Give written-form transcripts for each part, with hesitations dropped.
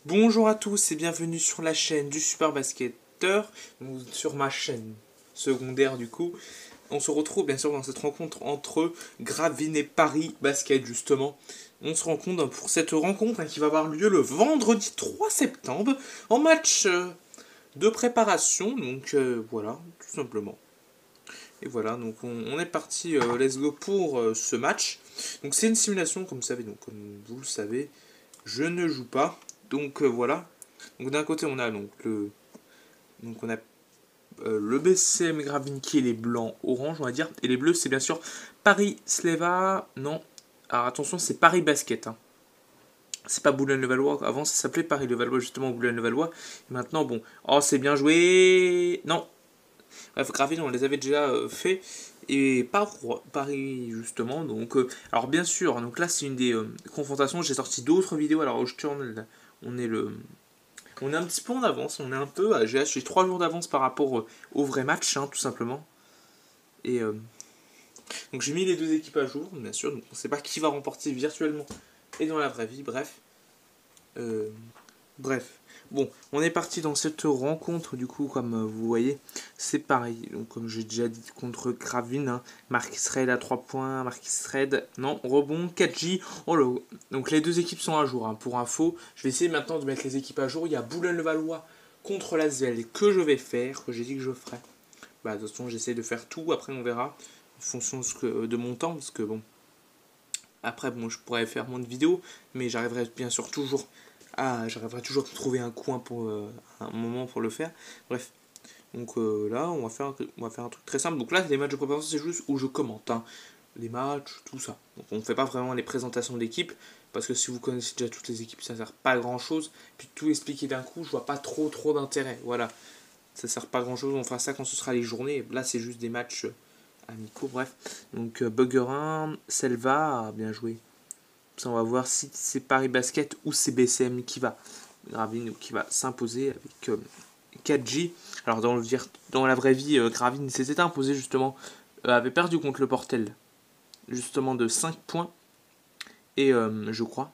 Bonjour à tous et bienvenue sur la chaîne du Super Basketteur, ou sur ma chaîne secondaire du coup. On se retrouve bien sûr dans cette rencontre entre Gravelines et Paris Basket justement. On se rencontre pour cette rencontre qui va avoir lieu le vendredi 3 septembre en match de préparation, donc voilà, tout simplement. Et voilà, donc on est parti, let's go pour ce match. Donc c'est une simulation comme vous savez, donc comme vous le savez, je ne joue pas. Donc voilà. Donc d'un côté on a le BCM Gravin qui est les blancs orange on va dire, et les bleus c'est bien sûr Paris Sleva, non, alors attention c'est Paris Basket, hein. C'est pas Boulogne-le-Valois, avant ça s'appelait Paris-le-Valois justement, Boulogne-le-Valois, et maintenant bon, oh c'est bien joué, non, bref Gravin on les avait déjà fait, et pas Paris justement, donc alors bien sûr, donc là c'est une des confrontations, j'ai sorti d'autres vidéos, alors je tourne, on est le on est un petit peu en avance, on est un peu. J'ai 3 jours d'avance par rapport au vrai match, hein, tout simplement. Et donc j'ai mis les deux équipes à jour, bien sûr. Donc on ne sait pas qui va remporter virtuellement et dans la vraie vie. Euh, bref. Bon, on est parti dans cette rencontre, du coup, comme vous voyez, c'est pareil. Donc, comme j'ai déjà dit, contre Gravin, hein, Marquis Red à 3 points, Marquis Red, non, rebond, 4J. Oh là, donc les deux équipes sont à jour, hein. Pour info, je vais essayer maintenant de mettre les équipes à jour. Il y a Boulogne-le-Valois contre l'Asvel que je vais faire, que j'ai dit que je ferais. Bah, de toute façon, j'essaie de faire tout, après on verra, en fonction de mon temps, parce que bon, après, bon, je pourrais faire moins de vidéos, mais j'arriverai bien sûr toujours j'arriverai toujours à trouver un coin pour un moment pour le faire. Bref, donc là, on va faire un truc très simple. Donc là, les matchs de préparation, c'est juste où je commente, hein, les matchs, tout ça. Donc on ne fait pas vraiment les présentations d'équipe, parce que si vous connaissez déjà toutes les équipes, ça ne sert pas à grand chose. Puis tout expliquer d'un coup, je vois pas trop d'intérêt. Voilà, ça sert pas à grand chose. On fera ça quand ce sera les journées. Là, c'est juste des matchs amicaux, bref. Donc Buggerin, Selva, bien joué. Ça, on va voir si c'est Paris Basket ou c'est BCM qui va Gravine qui va s'imposer avec 4J. Alors dans la vraie vie, Gravine s'était imposé justement, avait perdu contre le Portel justement de 5 points et je crois.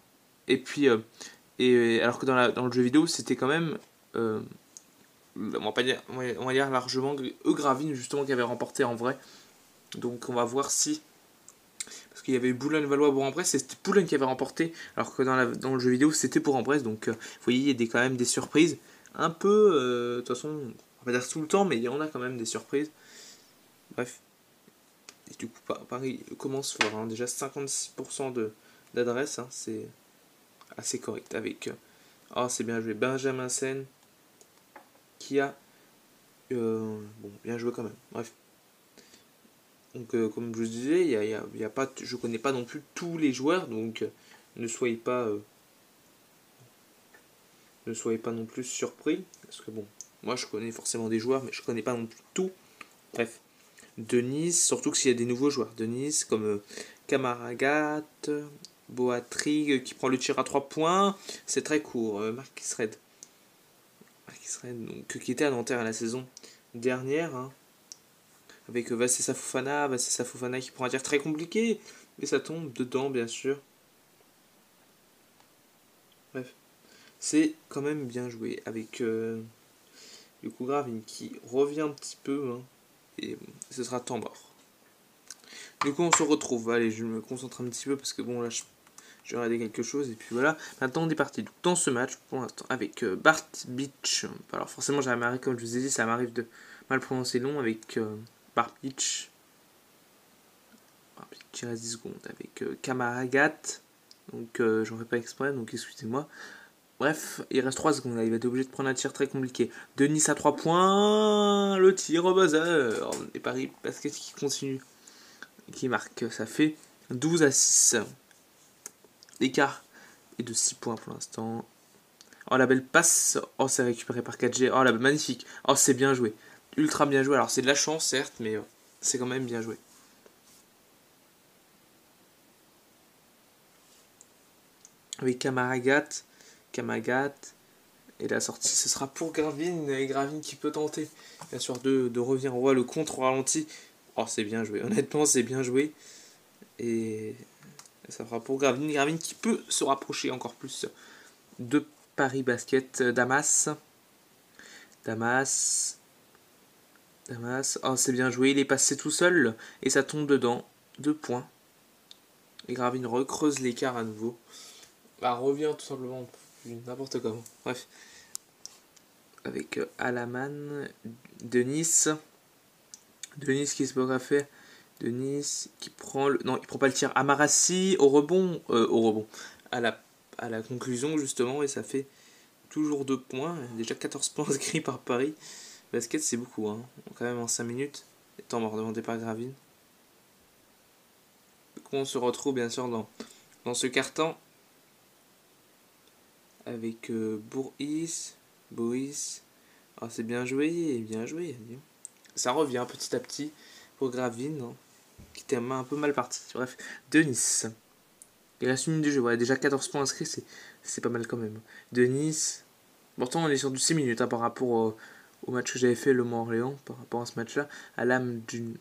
Et puis alors que dans le jeu vidéo c'était quand même on va pas dire on va dire largement Gravine justement qui avait remporté en vrai. Donc on va voir si parce qu'il y avait eu Boulogne-Valois Bourg-en-Bresse, et c'était Boulogne qui avait remporté, alors que dans le jeu vidéo c'était Bourg-en-Bresse, donc vous voyez, il y a quand même des surprises. Un peu, de toute façon, on va dire tout le temps, mais il y en a quand même des surprises. Bref. Et du coup, Paris commence fort, hein, déjà 56% d'adresse, hein, c'est assez correct. Avec, oh, c'est bien joué, Benjamin Sen, qui a. Bon, bien joué quand même. Bref. Donc, comme je vous disais, y a pas, je connais pas non plus tous les joueurs, donc ne soyez pas ne soyez pas non plus surpris, parce que bon, moi je connais forcément des joueurs, mais je connais pas non plus tout. Bref, Denise, surtout que s'il y a des nouveaux joueurs, Denise comme Camaragat, Boatrig qui prend le tir à 3 points, c'est très court. Marquis Red, donc, qui était à Nanterre à la saison dernière, hein, avec Vassessa Fofana qui prend un tir très compliqué, mais ça tombe dedans bien sûr. Bref, c'est quand même bien joué avec du coup Gravine qui revient un petit peu, hein, et ce sera temps mort. Du coup on se retrouve, allez je me concentre un petit peu parce que bon là je vais regarder quelque chose et puis voilà. Maintenant on est parti dans ce match pour l'instant avec Bart Beach. Alors forcément j'ai marqué comme je vous ai dit, ça m'arrive de mal prononcer le nom avec Bart Beach. Il reste 10 secondes avec Kamaragat. Donc j'en fais pas exprès donc excusez-moi. Bref, il reste 3 secondes là, il va être obligé de prendre un tir très compliqué. Denis à 3 points, le tir au buzzer. Et Paris Basket qui continue, qui marque. Ça fait 12 à 6. L'écart est de 6 points pour l'instant. Oh la belle passe, oh c'est récupéré par 4G, oh la belle magnifique, oh c'est bien joué. Ultra bien joué, alors c'est de la chance certes, mais c'est quand même bien joué. Avec Kamaragat, et la sortie, ce sera pour Gravine. Et Gravine qui peut tenter, bien sûr, de revenir. On voit le contre au ralenti. Oh, c'est bien joué. Honnêtement, c'est bien joué. Et ça fera pour Gravine. Gravine qui peut se rapprocher encore plus de Paris Basket, Damas. Oh, c'est bien joué. Il est passé tout seul et ça tombe dedans. 2 points. Et Gravine recreuse l'écart à nouveau. Bah, revient tout simplement. N'importe comment. Bref. Avec Alaman. Denis. Denis qui se peut faire. Denis qui prend le. Non, il prend pas le tir. Amarassi au rebond. Au rebond. À la conclusion, justement. Et ça fait toujours 2 points. Déjà 14 points inscrits par Paris. Basket, c'est beaucoup, hein. Quand même en 5 minutes. Temps mort demandé par Gravine. On se retrouve bien sûr dans ce carton avec Boris. Ah, c'est bien joué, bien joué. Ça revient petit à petit pour Gravine, hein, qui était un peu mal parti. Bref, Denis. Il reste une minute de jeu. Ouais, déjà 14 points inscrits, c'est pas mal quand même. Denis. Pourtant, on est sur du 6 minutes hein, par rapport au match que j'avais fait, Le Mans-Orléans, par rapport à ce match-là. À l'âme du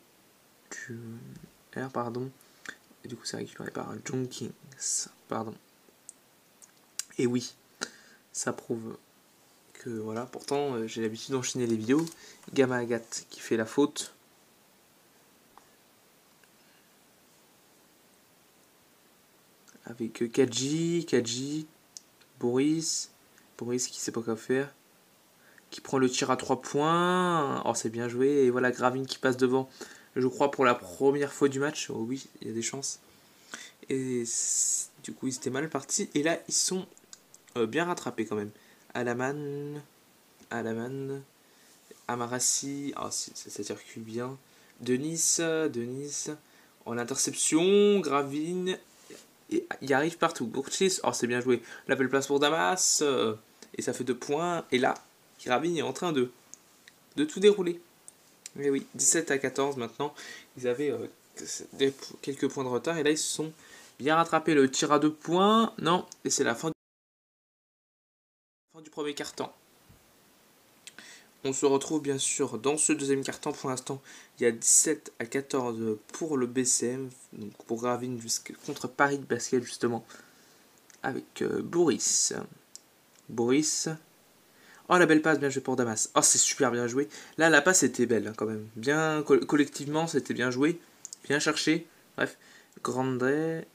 R, pardon. Et du coup, c'est récupéré par John Kings. Pardon. Et oui, ça prouve que voilà. Pourtant, j'ai l'habitude d'enchaîner les vidéos. Gamma Agathe qui fait la faute. Avec Kaji, Boris qui sait pas quoi faire. Qui prend le tir à 3 points. Oh, c'est bien joué. Et voilà, Gravine qui passe devant. Je crois pour la première fois du match. Oh oui, il y a des chances. Et du coup, ils étaient mal partis. Et là, ils sont bien rattrapés quand même. Alaman. Amarassi. Ah, ça circule bien. Denis. En interception. Gravine. Et il arrive partout. Bourchis. Oh, c'est bien joué. La belle place pour Damas. Et ça fait 2 points. Et là, Gravine est en train de tout dérouler. Mais oui, 17-14 maintenant. Ils avaient quelques points de retard. Et là, ils se sont bien rattrapés. Le tir à 2 points. Non. Et c'est la fin du premier quart-temps. On se retrouve bien sûr dans ce deuxième quart-temps. Pour l'instant, il y a 17-14 pour le BCM. Donc pour Gravine contre Paris Basket justement. Avec Boris. Oh, la belle passe, bien joué pour Damas. Oh, c'est super bien joué. Là, la passe était belle hein, quand même. Bien collectivement, c'était bien joué. Bien cherché. Bref, Grandré.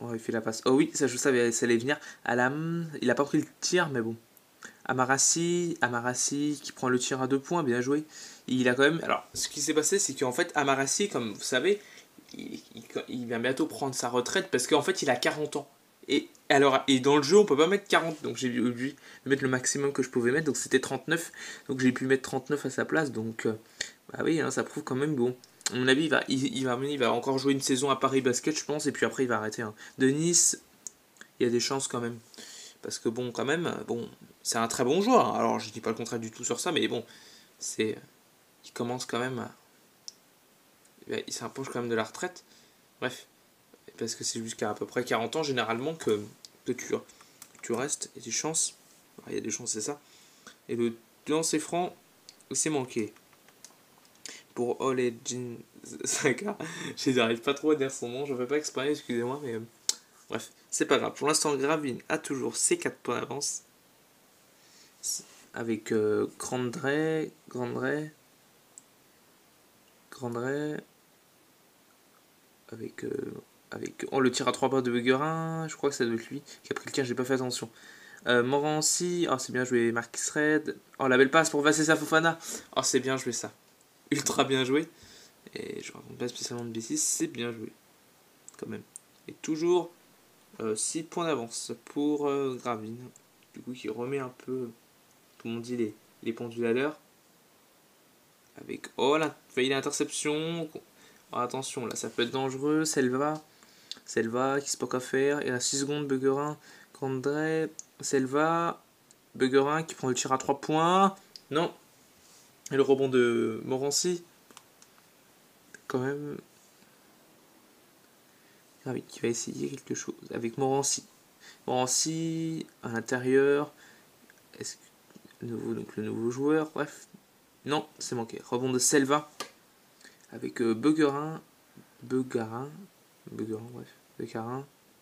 Oh, il fait la passe. Oh oui, ça je savais, ça allait venir. Alam, il a pas pris le tir, mais bon. Amarassi qui prend le tir à 2 points, bien joué. Il a quand même. Alors, ce qui s'est passé, c'est qu'en fait, Amarassi, comme vous savez, il va bientôt prendre sa retraite parce qu'en fait, il a 40 ans. Et dans le jeu, on peut pas mettre 40, donc j'ai dû mettre le maximum que je pouvais mettre, donc c'était 39. Donc j'ai pu mettre 39 à sa place, donc bah oui, hein, ça prouve quand même bon. À mon avis, il va encore jouer une saison à Paris Basket, je pense, et puis après il va arrêter. Hein. De Nice, il y a des chances quand même. Parce que bon, quand même, bon, c'est un très bon joueur. Alors je dis pas le contraire du tout sur ça, mais bon, il commence quand même il s'approche quand même de la retraite. Bref, parce que c'est jusqu'à peu près 40 ans généralement que tu restes, et des chances. Il y a des chances, c'est ça. Et le lancer franc, c'est manqué. Pour Olejin Saka, je n'arrive pas trop à dire son nom, je ne fais pas exprès, excusez-moi, mais bref, c'est pas grave. Pour l'instant, Gravine a toujours ses 4 points d'avance. Avec Grandré. Avec le tir à 3 points de Beguerin, je crois que ça doit être lui qui a pris le tir, j'ai pas fait attention. Morancy, oh c'est bien joué, Marcus Red. Oh la belle passe pour Vassessa Fofana. Oh c'est bien joué ça. Ultra bien joué. Et je raconte pas spécialement de B6, c'est bien joué. Quand même. Et toujours 6 points d'avance pour Gravine. Du coup qui remet un peu, comme on dit, les pendules à l'heure. Avec la failli l'interception. Oh, attention, là ça peut être dangereux. Selva qui se peut quoi faire. Et à 6 secondes, Beguerin, Grandré, Selva, Beguerin qui prend le tir à 3 points. Non. Et le rebond de Morancy. Quand même. Ah oui, qui va essayer quelque chose. Avec Morancy. Morancy à l'intérieur. Est-ce que le nouveau joueur. Bref. Non, c'est manqué. Rebond de Selva. Avec Beguerin. Beguerin, bref.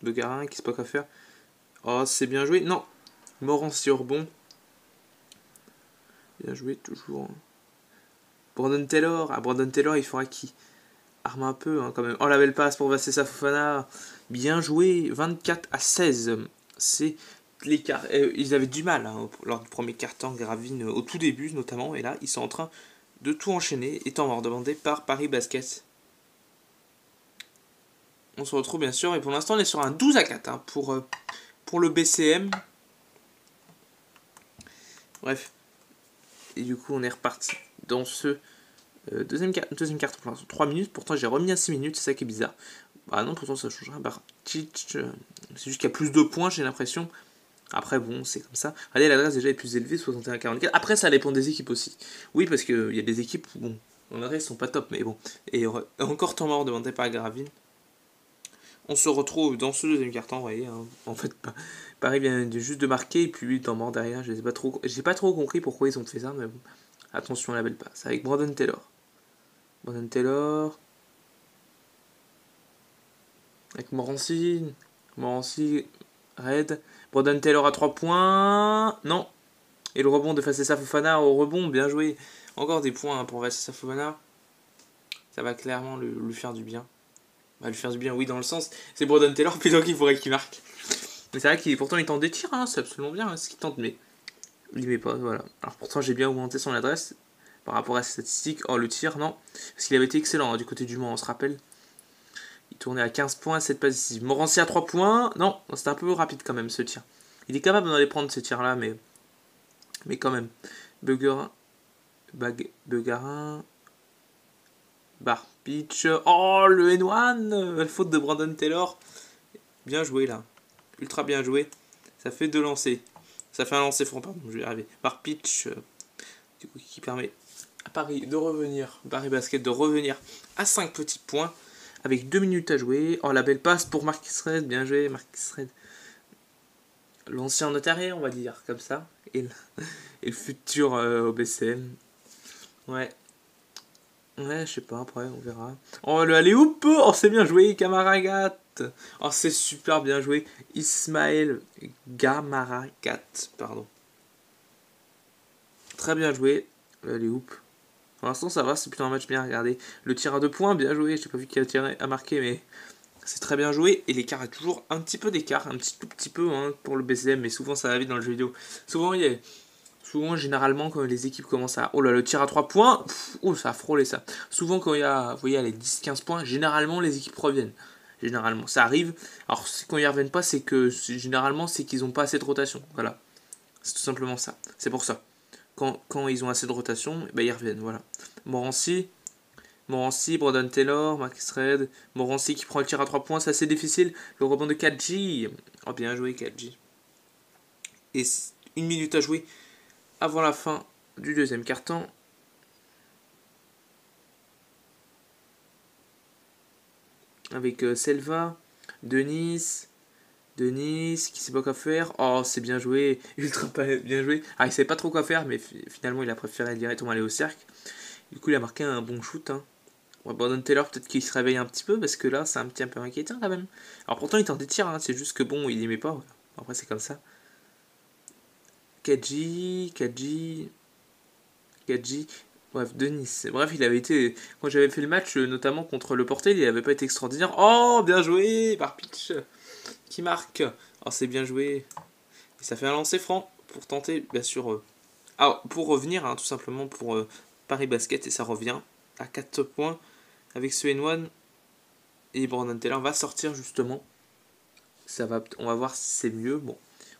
Beguerin, qui se pas qu'à faire. Oh, c'est bien joué. Non. Morancy au rebond. Bien joué, toujours. Brandon Taylor. Ah, Brandon Taylor, il faudra qu'il arme un peu, hein, quand même. Oh, la belle passe pour Vassessa Fofana. Bien joué. 24-16. C'est l'écart. Ils avaient du mal, hein, lors du premier quart-temps, Gravine, au tout début, notamment. Et là, ils sont en train de tout enchaîner. Étant mort demandé par Paris Basket. On se retrouve, bien sûr. Et pour l'instant, on est sur un 12-4, hein, pour le BCM. Bref. Et du coup, on est reparti dans ce deuxième carton pour l'instant. 3 minutes. Pourtant, j'ai remis à 6 minutes. C'est ça qui est bizarre. Bah non, pourtant, ça changera. C'est juste qu'il y a plus de points, j'ai l'impression. Après, bon, c'est comme ça. Allez, l'adresse déjà est plus élevée, 61-44. Après, ça dépend des équipes aussi. Oui, parce qu'il y a des équipes où, bon, en adresse, sont pas top, mais bon. Et encore temps mort demandé par Gravine. On se retrouve dans ce deuxième carton, vous voyez. Hein. En fait, Paris vient juste de marquer, et puis lui, temps mort derrière. J'ai pas trop compris pourquoi ils ont fait ça, mais bon. Attention à la belle passe. Avec Brandon Taylor. Brandon Taylor. Avec Morancy. Morancy. Red. Brandon Taylor à 3 points. Non. Et le rebond de Vassessa Fofana au rebond. Bien joué. Encore des points pour Vassessa Fofana. Ça va clairement lui faire du bien. Va lui faire du bien, oui, dans le sens. C'est Brandon Taylor plutôt qu'il faudrait qu'il marque. Mais c'est vrai qu'il pourtant il tente des tirs, hein, c'est absolument bien hein, ce qu'il tente, mais il met pas, voilà. Alors pourtant j'ai bien augmenté son adresse par rapport à ses statistiques. Oh, le tir, non. Parce qu'il avait été excellent hein, du côté du Mans, on se rappelle. Il tournait à 15 points, 7 passes décisives. Morancy à 3 points. Non, c'était un peu rapide quand même ce tir. Il est capable d'en aller prendre ces tirs-là, mais quand même. Beguerin. Barpitch. Oh, le N1. Faute de Brandon Taylor. Bien joué là. Ultra bien joué. Ça fait 2 lancers. Ça fait un lancer franc, pardon, je vais y arriver. Barpitch. Du coup, qui permet à Paris de revenir. Paris Basket de revenir à 5 petits points. Avec 2 minutes à jouer. Oh, la belle passe pour Marcus Red. Bien joué, Marcus Red. L'ancien notarié, on va dire, comme ça. Et le futur au BCM. Ouais. Ouais, je sais pas, après, on verra. Oh, le alley-oop. Oh, c'est bien joué, Gamaragat. Oh, c'est super bien joué. Ismaël Gamaragat, pardon. Très bien joué, le alley-oop. Pour l'instant, ça va, c'est plutôt un match bien regardé. Le tir à 2 points, bien joué. Je n'ai pas vu qui a tiré à marquer, mais c'est très bien joué. Et l'écart est toujours un petit peu d'écart, un tout petit peu hein, pour le BCM, mais souvent ça va vite dans le jeu vidéo. Souvent, généralement, quand les équipes commencent à... Oh là, le tir à 3 points, oh, ça a frôlé ça. Souvent, quand il y a, vous voyez, les 10-15 points, généralement, les équipes reviennent. Généralement, ça arrive. Alors, quand ils ne reviennent pas, c'est que, généralement, c'est qu'ils n'ont pas assez de rotation. Voilà. C'est tout simplement ça. C'est pour ça. Quand ils ont assez de rotation, ben, ils reviennent, voilà. Morancy, Brandon Taylor, Marcus Red. Morancy qui prend le tir à 3 points, c'est assez difficile. Le rebond de Kadji. Oh, bien joué, Kadji. Et 1 minute à jouer avant la fin du deuxième quart-temps. Avec Selva, Denis qui sait pas quoi faire. Oh, c'est bien joué, ultra bien joué. Ah, il savait pas trop quoi faire, mais finalement il a préféré directement aller au cercle. Du coup, il a marqué un bon shoot. Hein. Ouais, Brandon Taylor, peut-être qu'il se réveille un petit peu, parce que là, c'est un petit peu inquiétant quand même. Alors pourtant, il tente des tirs, hein, c'est juste que bon, il aimait pas. Voilà. Après, c'est comme ça. Kadji. Bref, Denis. Bref, il avait été. Quand j'avais fait le match, notamment contre le Portel, il avait pas été extraordinaire. Oh, bien joué par Pitch qui marque. Oh, c'est bien joué. Et ça fait un lancer franc pour tenter, bien sûr. Pour revenir, hein, tout simplement, pour Paris Basket. Et ça revient à 4 points avec ce N1. Et Brandon Taylor va sortir justement. On va voir si c'est mieux. Bon.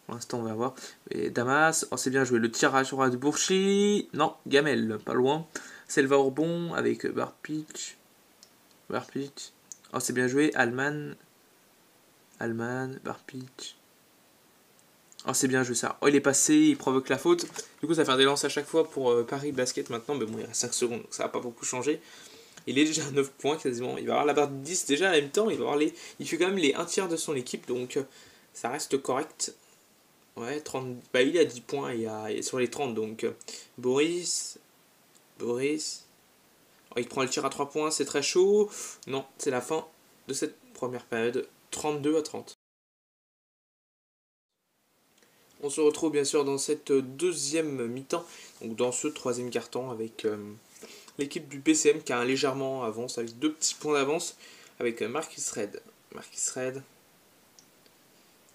Pour l'instant, on va voir. Et Damas, oh, c'est bien joué. Le tirage sur Bourchi. Non, Gamel, pas loin. Selva Ourbon avec Barpitch. Oh, c'est bien joué. Alman, Barpitch. Oh, c'est bien joué ça. Oh, il est passé, il provoque la faute. Du coup, ça va faire des lances à chaque fois pour Paris Basket maintenant. Mais bon, il reste 5 secondes, donc ça va pas beaucoup changer. Il est déjà à 9 points quasiment. Il va avoir la barre de 10 déjà en même temps. Il fait quand même les 1 tiers de son équipe, donc ça reste correct. Ouais, 30, bah, il est à 10 points et sur les 30, donc Boris. Oh, il prend le tir à 3 points, c'est très chaud. Non, c'est la fin de cette première période, 32-30. On se retrouve bien sûr dans cette deuxième mi-temps, donc dans ce troisième quart-temps avec l'équipe du PCM qui a un légèrement avance avec 2 petits points d'avance avec Marcus Red. Marcus Red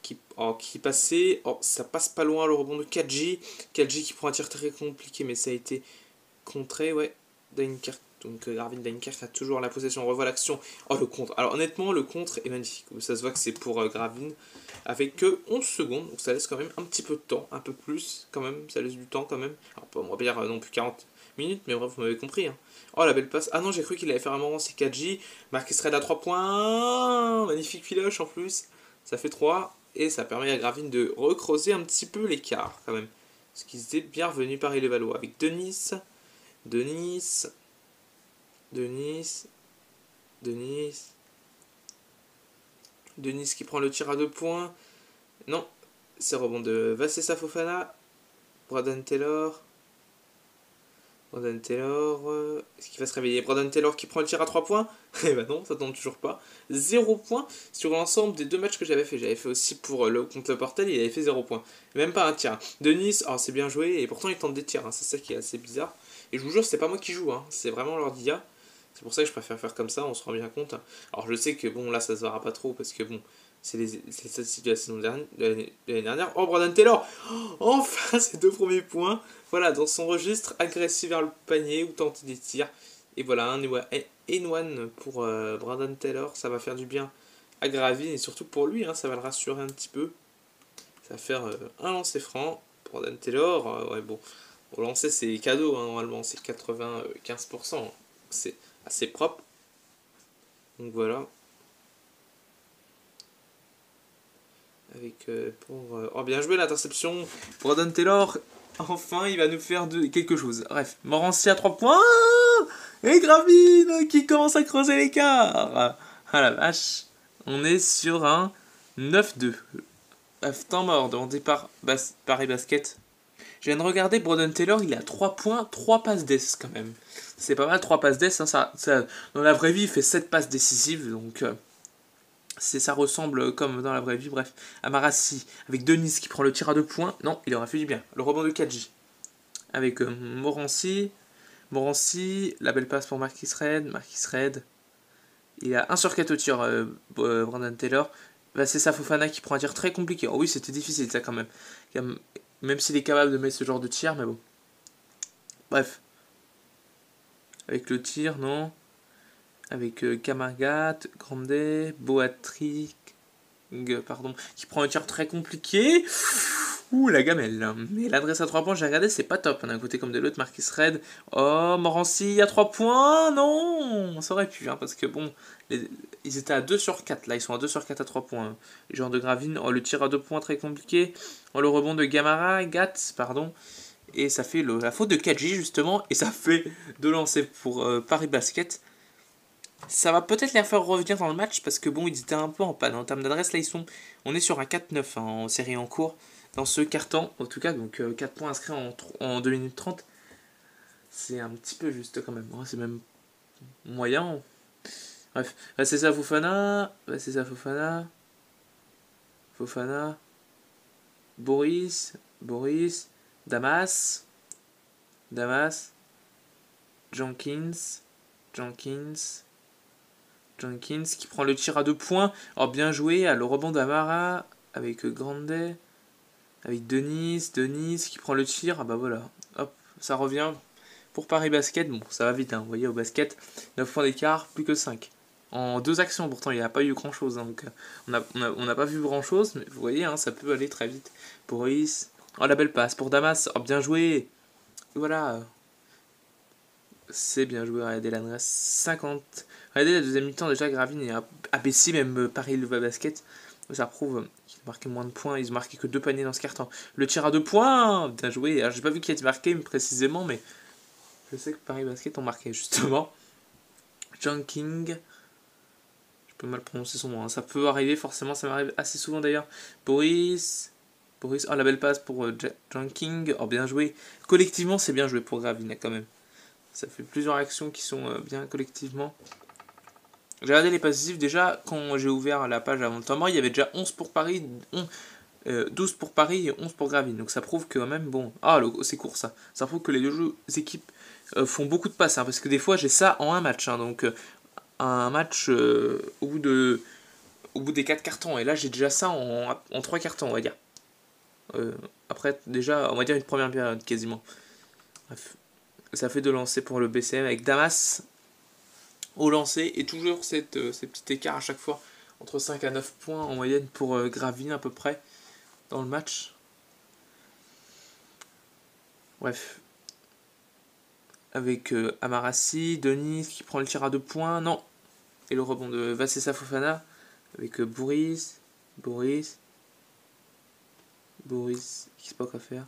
qui passait, ça passe pas loin le rebond de Kadji. Kadji qui prend un tir très compliqué mais ça a été contré, ouais. Dainker, donc Arvin Dainker a toujours la possession, on revoit l'action. Oh le contre, alors honnêtement le contre est magnifique, ça se voit que c'est pour Gravin avec 11 secondes, donc ça laisse quand même un petit peu de temps, un peu plus quand même, ça laisse du temps quand même. Alors on va pas dire non plus 40 minutes, mais bref vous m'avez compris. Hein. Oh la belle passe, ah non j'ai cru qu'il allait faire un moment, c'est Kadji. Marcus Red à 3 points, magnifique filoche en plus, ça fait 3. Et ça permet à Gravin de recreuser un petit peu l'écart quand même. Ce qui était bien revenu par les Valois. Avec Denis qui prend le tir à 2 points. Non, c'est rebond de Vassessa Fofana. Braden Taylor. Est-ce qu'il va se réveiller? Braden Taylor qui prend le tir à 3 points. Eh ben non, ça tombe toujours pas. 0 points sur l'ensemble des 2 matchs que j'avais fait. J'avais fait aussi pour contre le Portel, il avait fait 0 points. Même pas un tir. Denis, oh, c'est bien joué, et pourtant il tente des tirs. Hein. C'est ça qui est assez bizarre. Et je vous jure, c'est pas moi qui joue, hein. C'est vraiment l'ordia. C'est pour ça que je préfère faire comme ça, on se rend bien compte. Alors je sais que bon, là ça se verra pas trop parce que bon, c'est les statistiques de la saison de l'année dernière. Oh, Braden Taylor, enfin ses 2 premiers points. Voilà, dans son registre, agressif vers le panier ou tenter des tirs. Et voilà, un N1 pour Braden Taylor, ça va faire du bien à Gravin et surtout pour lui, hein, ça va le rassurer un petit peu. Ça va faire un lancer franc. Braden Taylor, ouais bon, pour lancer c'est cadeau, hein, normalement c'est 95%. C'est assez propre. Donc voilà. Avec oh bien joué l'interception. Braden Taylor, enfin il va nous faire quelque chose. Bref, Morancy à 3 points. Et Gravin qui commence à creuser l'écart. Ah la vache. On est sur un 9-2. Temps mort dans départ Paris Basket. Je viens de regarder Braden Taylor, il a 3 points, 3 passes d'ess quand même. C'est pas mal 3 passes d'ess, hein, ça, dans la vraie vie il fait 7 passes décisives, donc ça ressemble comme dans la vraie vie, bref. Amarassi, avec Denis qui prend le tir à 2 points, non, il aura fait du bien. Le rebond de Kadji, avec Morancy, la belle passe pour Marcus Red, il a 1 sur 4 au tir, Brandon Taylor. C'est sa Fofana qui prend un tir très compliqué, oh oui c'était difficile ça quand même. Même s'il est capable de mettre ce genre de tir, mais bon. Bref. Avec le tir, non. Avec Camargat, Grande, Boatrick, qui prend un tir très compliqué. Ouh, la gamelle. Mais l'adresse à 3 points, j'ai regardé, c'est pas top. D'un côté comme de l'autre, Marcus Red. Oh, Morancy à 3 points. Non, ça aurait pu, hein, parce que bon, ils étaient à 2 sur 4. Là, ils sont à 2 sur 4 à 3 points. Les joueurs de Gravin. Oh, le tir à 2 points très compliqué. Oh, le rebond de Gats, pardon. Et ça fait la faute de Kadji, justement. Et ça fait 2 lancers pour Paris Basket. Ça va peut-être les faire revenir dans le match parce que bon, ils étaient un peu en panne. En termes d'adresse, là, on est sur un 4-9 hein, en série en cours. Dans ce carton, en tout cas, donc 4 points inscrits en 2 minutes 30. C'est un petit peu juste quand même. Ouais, c'est même moyen. Bref, c'est ça Fofana. Fofana. Boris. Damas. Jenkins qui prend le tir à 2 points. Alors bien joué, à le rebond d'Amara avec Grande, avec Denis qui prend le tir. Ah bah voilà, hop, ça revient pour Paris Basket. Bon, ça va vite, hein, vous voyez au basket, 9 points d'écart, plus que 5. En 2 actions, pourtant il n'y a pas eu grand chose. Hein, donc on n'a pas vu grand chose, mais vous voyez, hein, ça peut aller très vite. Boris, oh la belle passe pour Damas, oh bien joué. Voilà. C'est bien joué, regardez l'adresse 50. Regardez la deuxième mi-temps, déjà Gravin est abaissé, même Paris le basket. Ça prouve qu'ils ont marqué moins de points, ils ont marqué que 2 paniers dans ce carton. Le tir à 2 points, bien joué. Alors j'ai pas vu qui a été marqué précisément, mais je sais que Paris Basket ont marqué justement. Junking, je peux mal prononcer son nom, hein. Ça peut arriver forcément, ça m'arrive assez souvent d'ailleurs. Boris, oh la belle passe pour Junking, oh bien joué. Collectivement c'est bien joué pour Gravin quand même. Ça fait plusieurs actions qui sont bien collectivement. J'ai regardé les passifs déjà quand j'ai ouvert la page avant le temps mort, il y avait déjà 11 pour Paris, 12 pour Paris et 11 pour Gravine. Donc ça prouve que quand même, bon... Ah, c'est court ça. Ça prouve que les deux équipes font beaucoup de passes. Hein, parce que des fois j'ai ça en un match. Hein, donc un match au bout des 4 cartons. Et là j'ai déjà ça en 3 cartons, on va dire. Après déjà, on va dire une première période quasiment. Bref. Ça fait 2 lancers pour le BCM avec Damas au lancer. Et toujours ces petits écarts à chaque fois. Entre 5 à 9 points en moyenne pour Gravine à peu près dans le match. Bref. Avec Amarassi, Denis qui prend le tir à 2 points. Non. Et le rebond de Vassessa Fofana. Avec Boris, qui sait pas quoi faire.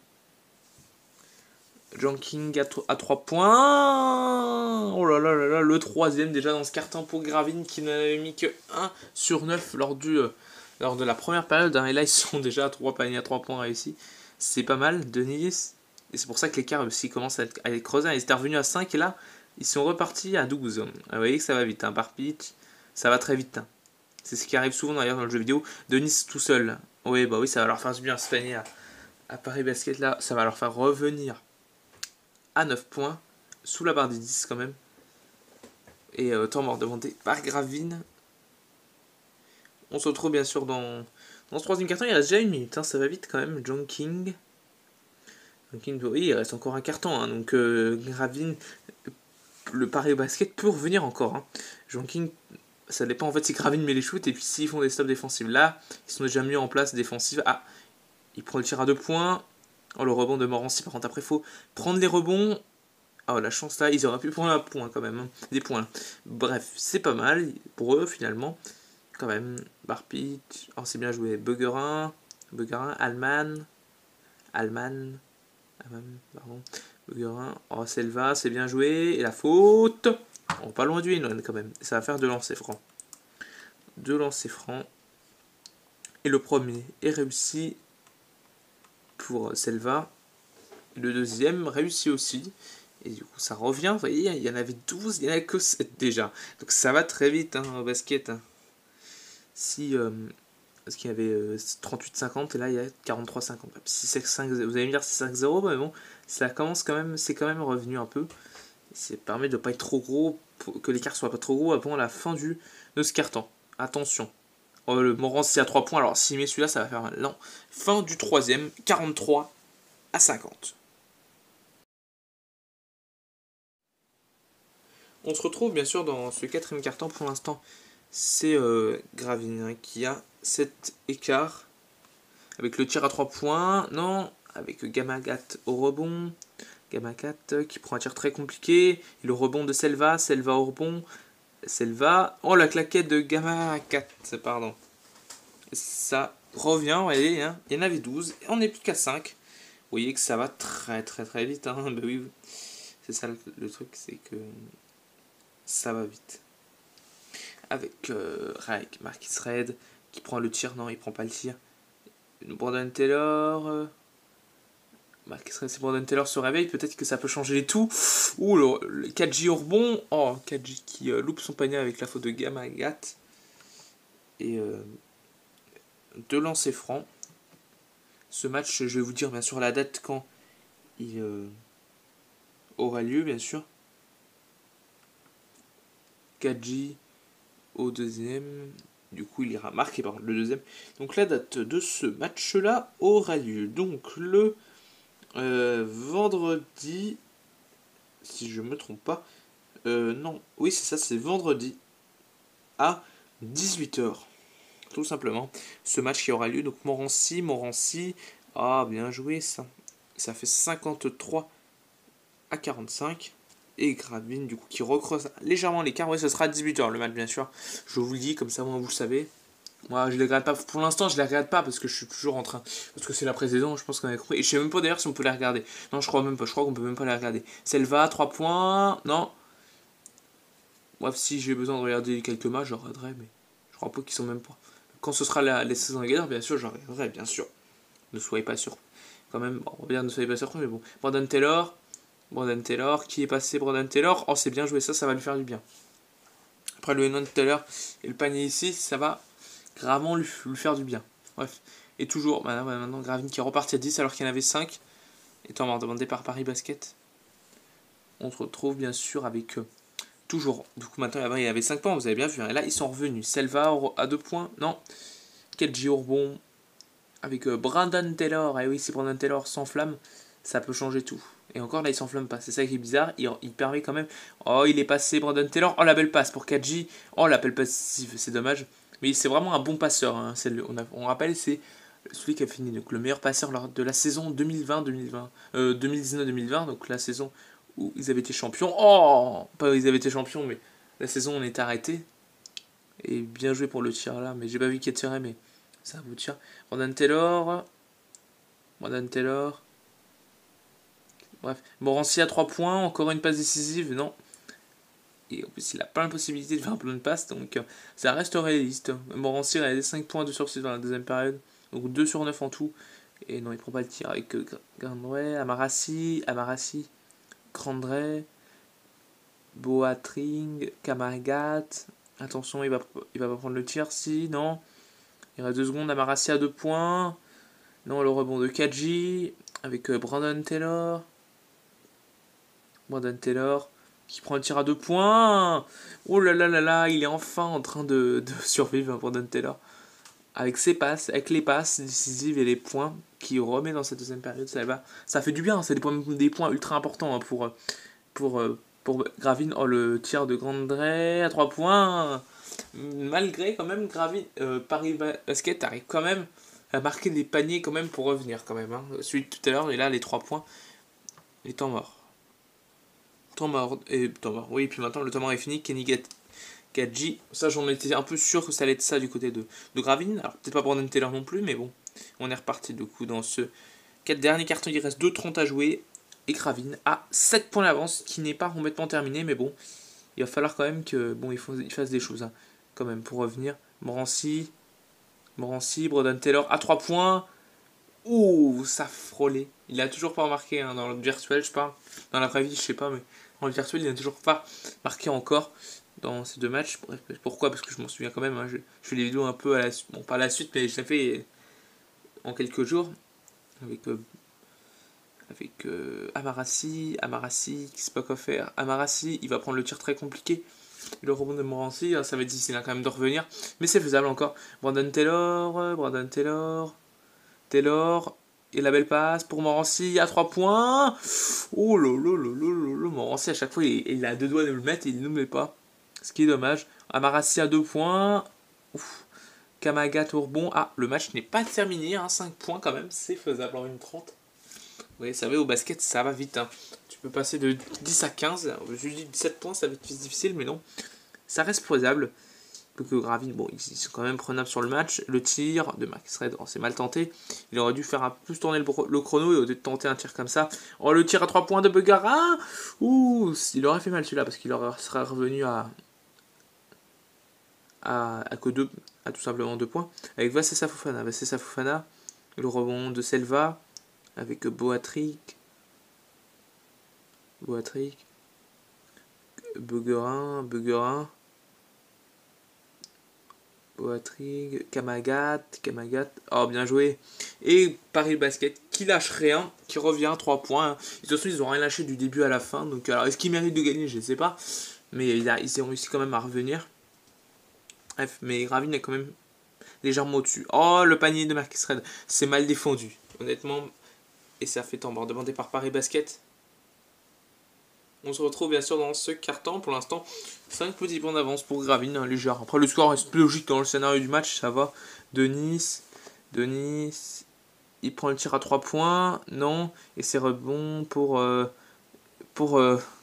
John King à 3 points. Oh là là là là, le troisième déjà dans ce carton pour Gravine qui n'avait mis que 1 sur 9 lors de la première période. Hein, et là, ils sont déjà à 3 paniers à 3 points réussis. C'est pas mal, Denis. Et c'est pour ça que l'écart aussi commence à être creusé. Ils étaient revenus à 5 et là, ils sont repartis à 12. Vous voyez que ça va vite. Hein, par pitch, ça va très vite. Hein. C'est ce qui arrive souvent d'ailleurs dans le jeu vidéo. Denis tout seul. Oui, bah oui, ça va leur faire du bien ce panier à Paris Basket là. Ça va leur faire revenir à 9 points. Sous la barre des 10 quand même. Et temps mort demandé par Gravine. On se retrouve bien sûr dans ce troisième carton. Il reste déjà 1 minute. Hein, ça va vite quand même. John King. Oui, il reste encore un carton. Hein, donc Gravine, le Paris Basket peut revenir encore. Hein. John King, ça dépend en fait si Gravine met les shoots et puis s'ils font des stops défensifs. Là, ils sont déjà mieux en place défensive. Ah, il prend le tir à 2 points. Oh, le rebond de Morancy. Par contre, après, il faut prendre les rebonds. Oh, la chance là, ils auraient pu prendre un point quand même. Hein. Des points. Bref, c'est pas mal pour eux finalement. Quand même. Barpit. Oh, c'est bien joué. Buggerin. Alman. Pardon. Buggerin. Oh, Selva, c'est bien joué. Et la faute. Oh, pas loin du in quand même. Ça va faire 2 lancers francs. 2 lancers francs. Et le premier est réussi pour Selva. Et le deuxième réussi aussi. Et du coup, ça revient. Vous voyez, il y en avait 12, il n'y en a que 7 déjà. Donc ça va très vite hein, au basket. Hein. Parce qu'il y avait 38-50 et là il y a 43-50. Vous allez me dire 6-5-0, mais bon, ça commence quand même, c'est quand même revenu un peu. Ça permet de ne pas être trop gros, que l'écart soit pas trop gros avant la fin de ce carton. Attention. Oh, le Morancy à 3 points, alors s'il met celui-là, ça va faire mal. Non. Fin du troisième, 43-50. On se retrouve bien sûr dans ce quatrième carton pour l'instant. C'est Gravine hein, qui a cet écart. Avec le tir à 3 points. Non, avec Gamagat au rebond. Gamagat qui prend un tir très compliqué. Et le rebond de Selva. Selva au rebond. Selva. Oh, la claquette de Gamagat. Pardon. Ça revient, vous voyez. Hein. Il y en avait 12. Et on n'est plus qu'à 5. Vous voyez que ça va très très très vite. Hein. Ben oui, c'est ça le truc. C'est que ça va vite. Avec Marquis Red qui prend le tir. Non, il prend pas le tir. Brandon Taylor. Marquis Red, si Brandon Taylor se réveille, peut-être que ça peut changer les tout. Ouh, le 4J au rebond. Oh, 4J qui loupe son panier avec la faute de Gamagat. Et 2 lancers francs. Ce match, je vais vous dire bien sûr la date quand il aura lieu, bien sûr. 4J au deuxième. Du coup, il ira marquer par le deuxième. Donc la date de ce match-là aura lieu. Donc le vendredi, si je me trompe pas. Non, oui c'est ça, c'est vendredi à 18h. Tout simplement. Ce match qui aura lieu. Donc Morancy. Ah, bien joué ça. Ça fait 53 à 45. Et Gravine, du coup, qui recreuse légèrement l'écart. Oui, ce sera à 18h le match, bien sûr. Je vous le dis, comme ça, moi, vous le savez. Moi, je les regarde pas. Pour l'instant, je les regarde pas parce que je suis toujours en train. Parce que c'est la pré-saison, je pense qu'on a compris. Et je sais même pas d'ailleurs si on peut les regarder. Non, je crois même pas. Je crois qu'on peut même pas les regarder. Selva, 3 points. Non. Bref, si j'ai besoin de regarder quelques matchs, je regarderai. Mais je crois pas qu'ils sont même pas. Quand ce sera les saisons régulières, bien sûr, je regarderai, bien sûr. Ne soyez pas sûr. Quand même, bon, on va dire ne soyez pas surpris, mais bon. Brandon Taylor, qui est passé Brandon Taylor. Oh, c'est bien joué, ça va lui faire du bien. Après le N1 tout à l'heure et le panier ici, ça va gravement lui faire du bien. Bref. Et toujours, maintenant Gravin qui est reparti à 10 alors qu'il y en avait 5. Étant demandé par Paris Basket. On se retrouve bien sûr avec toujours. Du coup maintenant il y avait 5 points, vous avez bien vu. Hein. Et là ils sont revenus. Selva à 2 points. Non. Kedji au rebond. Avec Brandon Taylor. Et oui, si Brandon Taylor s'enflamme, ça peut changer tout. Et encore là il s'enflamme pas. C'est ça qui est bizarre. Il permet quand même. Oh il est passé Brandon Taylor. Oh la belle passe pour Kedji. Oh l'appel passif, c'est dommage. Mais c'est vraiment un bon passeur. Hein. On rappelle, c'est celui qui a fini donc, le meilleur passeur lors de la saison 2019-2020. Donc la saison où ils avaient été champions. Oh, pas où ils avaient été champions, mais la saison on est arrêté. Et bien joué pour le tir là. Mais j'ai pas vu qui a tiré, mais ça vous tire. Brandon Taylor. Bref. Morancy à 3 points. Encore une passe décisive. Non. Et en plus, il a plein de possibilités de faire un plan de passe, donc ça reste réaliste. Morancy a 5 points de sur 6 dans la deuxième période, donc 2 sur 9 en tout. Et non, il prend pas le tir avec Grandray, Amarassi, Grandray, Boatring, Kamagat. Attention, il va pas prendre le tir, si, non. Il reste 2 secondes, Amarassi à 2 points. Non, le rebond de Kadji avec Brandon Taylor. Qui prend le tir à 2 points. Oh là là là là, il est enfin en train de survivre pour Brandon Taylor. Avec ses passes, avec les passes décisives et les points qu'il remet dans cette deuxième période, ça fait du bien. C'est des points ultra importants hein, pour Gravin. Oh, le tir de Grandray à 3 points. Malgré quand même Gravin, Paris Basket arrive quand même à marquer des paniers quand même pour revenir quand même. Hein. Celui de tout à l'heure, et là les 3 points, les temps morts. Temps mort, oui, et puis maintenant le temps mort est fini. Kenny Kadji, ça j'en étais un peu sûr que ça allait être ça du côté de Gravin. Alors peut-être pas Brandon Taylor non plus, mais bon, on est reparti du coup dans ce 4 derniers cartons. Il reste 2:30 à jouer. Et Gravin a 7 points d'avance, qui n'est pas complètement terminé, mais bon, il va falloir quand même que bon, il fasse des choses hein, quand même pour revenir. Morancy, Brandon Taylor à 3 points. Ouh, ça frôlait. Il a toujours pas marqué hein, dans le virtuel, je parle. Dans la vraie vie, je sais pas, mais dans le virtuel, il n'a toujours pas marqué encore dans ces 2 matchs. Bref, pourquoi? Parce que je m'en souviens quand même. Hein, je fais les vidéos un peu à la suite. Bon, pas à la suite, mais je l'ai fait en quelques jours. Avec Amarassi, qui sait pas quoi faire. Amarassi, il va prendre le tir très compliqué. Le rebond de Morancy, ça va être difficile hein, quand même de revenir. Mais c'est faisable encore. Brandon Taylor. Et la belle passe pour Morancy à 3 points. Oh là. Morancy à chaque fois il a 2 doigts de le mettre et il ne le met pas. Ce qui est dommage. Amarassi à 2 points. Ouf. Kamagat au rebond. Ah, le match n'est pas terminé. Hein, 5 points quand même. C'est faisable en 1:30. Oui, vous savez, au basket ça va vite. Hein. Tu peux passer de 10 à 15. Je dis 17 points, ça va être difficile, mais non. Ça reste faisable. Que Gravin, bon, ils sont quand même prenables sur le match. Le tir de Marcus Red, c'est mal tenté. Il aurait dû faire un peu plus tourner le chrono et au lieu de tenter un tir comme ça. Oh, le tir à 3 points de Begara. Ouh, il aurait fait mal celui-là parce qu'il serait revenu à que 2, à tout simplement 2 points. Avec Vasessa Fofana. Le rebond de Selva. Avec Boatring. Beguerin. Boatring, Kamagat, oh bien joué. Et Paris Basket qui lâche rien, qui revient 3 points. De toute façon, ils ont rien lâché du début à la fin. Donc, alors, est-ce qu'ils méritent de gagner? Je ne sais pas. Mais ils ont réussi quand même à revenir. Bref, mais Gravin est quand même légèrement au-dessus. Oh, le panier de Marcus Red, c'est mal défendu, honnêtement. Et ça fait temps demandé par Paris Basket. On se retrouve bien sûr dans ce carton. Pour l'instant, 5 petits points d'avance pour Gravin, hein, léger. Après, le score reste logique dans le scénario du match, ça va. Denis, il prend le tir à 3 points, non. Et c'est rebond pour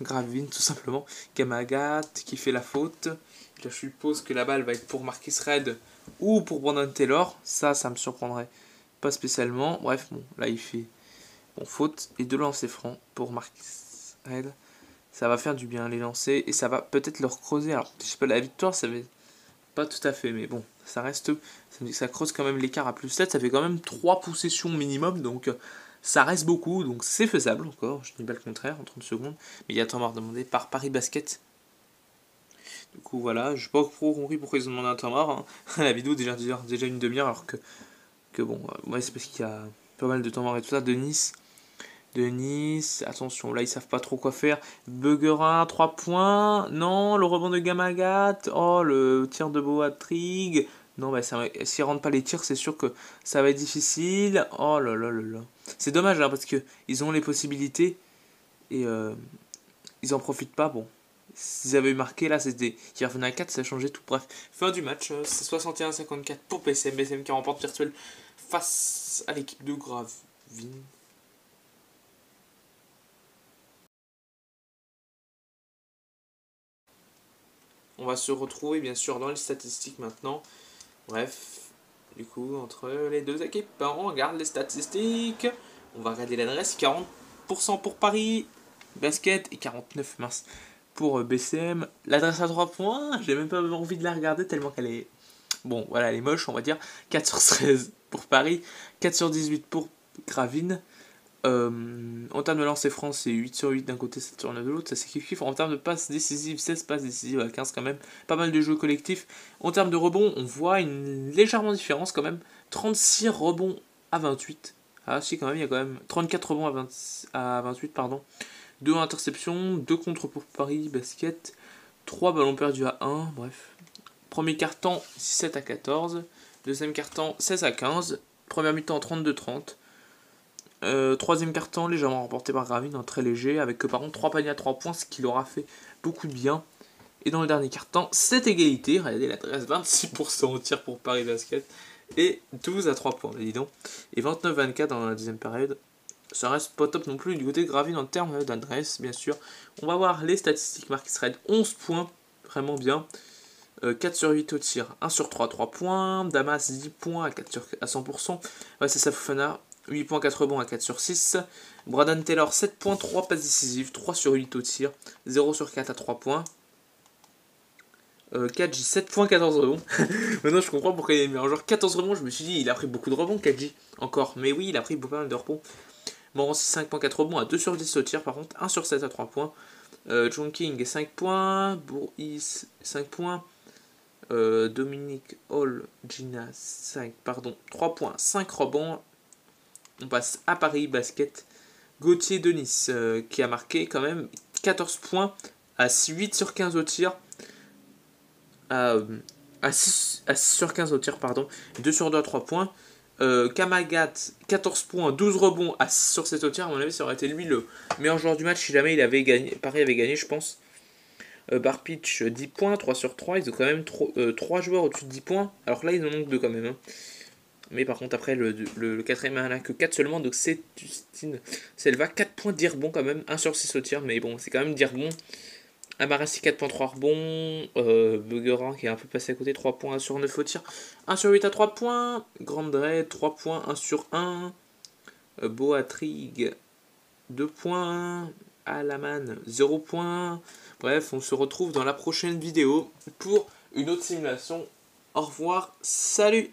Gravin, tout simplement. Kamagat qui fait la faute. Je suppose que la balle va être pour Marcus Red ou pour Brandon Taylor. Ça me surprendrait pas spécialement. Bref, bon, là il fait faute. Et 2 lancers francs pour Marcus Red. Ça va faire du bien les lancer et ça va peut-être leur creuser. Alors, je sais pas, la victoire, ça va pas tout à fait, mais bon, ça reste. Ça creuse quand même l'écart à +7. Ça fait quand même 3 possessions minimum, donc ça reste beaucoup. Donc c'est faisable encore. Je dis pas le contraire en 30 secondes. Mais il y a temps mort demandé par Paris Basket. Du coup, voilà, j'ai pas trop compris pourquoi ils ont demandé un temps mort. Hein. La vidéo déjà une demi-heure, alors que bon, ouais, c'est parce qu'il y a pas mal de temps mort et tout ça. De Nice, attention, là ils savent pas trop quoi faire. Buggerin, 3 points. Non, le rebond de Gamagat. Oh, le tir de Boatrig. Non, bah, s'ils rentrent pas les tirs, c'est sûr que ça va être difficile. Oh là là là là. C'est dommage, hein, parce que ils ont les possibilités et ils en profitent pas. Bon, s'ils avaient marqué, là, c'était. Ils revenaient à 4, ça changeait tout. Bref, fin du match, c'est 61-54 pour PCM. PCM qui remporte virtuel face à l'équipe de Gravine. On va se retrouver bien sûr dans les statistiques maintenant. Bref, du coup, entre les deux équipes, on regarde les statistiques. On va regarder l'adresse, 40% pour Paris Basket et 49 mince pour BCM. L'adresse à 3 points, j'ai même pas envie de la regarder tellement qu'elle est... Bon, voilà, elle est moche, on va dire. 4 sur 13 pour Paris, 4 sur 18 pour Gravine. En termes de lancer franc, c'est 8 sur 8 d'un côté, 7 sur 9 de l'autre, ça c'est kiff. En termes de passes décisives, 16 passes décisives à 15 quand même, pas mal de jeux collectifs. En termes de rebonds, on voit une légèrement différence quand même, 36 rebonds à 28. Ah si quand même, il y a quand même 34 rebonds à 28, pardon. 2 interceptions, 2 contre pour Paris Basket, 3 ballons perdus à 1, bref. Premier quart-temps, 17 à 14. Deuxième quart-temps, 16 à 15. Première mi-temps, 32-30. Troisième quart-temps, légèrement remporté par Gravine, très léger, avec par contre 3 paniers à 3 points, ce qui leur a fait beaucoup de bien. Et dans le dernier quart-temps, 7 égalités, regardez l'adresse, 26% au tir pour Paris Basket, et 12 à 3 points, dis donc. Et 29-24 dans la deuxième période. Ça reste pas top non plus du côté de Gravine en termes d'adresse, bien sûr. On va voir les statistiques. Marquis Red, 11 points, vraiment bien. 4 sur 8 au tir, 1 sur 3, 3 points. Damas, 10 points à 100%. Ouais, c'est ça, Fofana, 8 points, 4 rebonds à 4 sur 6. Braden Taylor, 7 points, 3 passes décisives, 3 sur 8 au tir, 0 sur 4 à 3 points. Kadji, 7 points, 14 rebonds. Maintenant, je comprends pourquoi il est meilleur joueur. 14 rebonds, je me suis dit, il a pris beaucoup de rebonds, Kadji, encore. Mais oui, il a pris pas mal de rebonds. Morancy, 5 points, 4 rebonds à 2 sur 10 au tir, par contre, 1 sur 7 à 3 points. Chongqing, 5 points. Bourris, 5 points. Dominique Hall, Gina, 3 points, 5 rebonds. On passe à Paris Basket. Gauthier de Nice qui a marqué quand même 14 points à 8 sur 15 au tir. À 6 sur 15 au tir, pardon. 2 sur 2 à 3 points. Kamagat, 14 points, 12 rebonds à 6 sur 7 au tir. À mon avis, ça aurait été lui le meilleur joueur du match si jamais il avait gagné. Paris avait gagné, je pense. Barpitch, 10 points, 3 sur 3. Ils ont quand même 3 joueurs au-dessus de 10 points. Alors là, ils en manquent 2 quand même. Hein. Mais par contre, après, le quatrième n'a que 4 seulement. Donc c'est Justine Selva, 4 points d'Irbon quand même. 1 sur 6 au tir. Mais bon, c'est quand même d'Irbon. Amarassi, 4 points, 3 rebonds. Buggerin qui est un peu passé à côté. 3 points, 1 sur 9 au tir. 1 sur 8 à 3 points. Grandray, 3 points, 1 sur 1. Boatrig, 2 points. Alaman, 0 points. Bref, on se retrouve dans la prochaine vidéo pour une autre simulation. Au revoir, salut!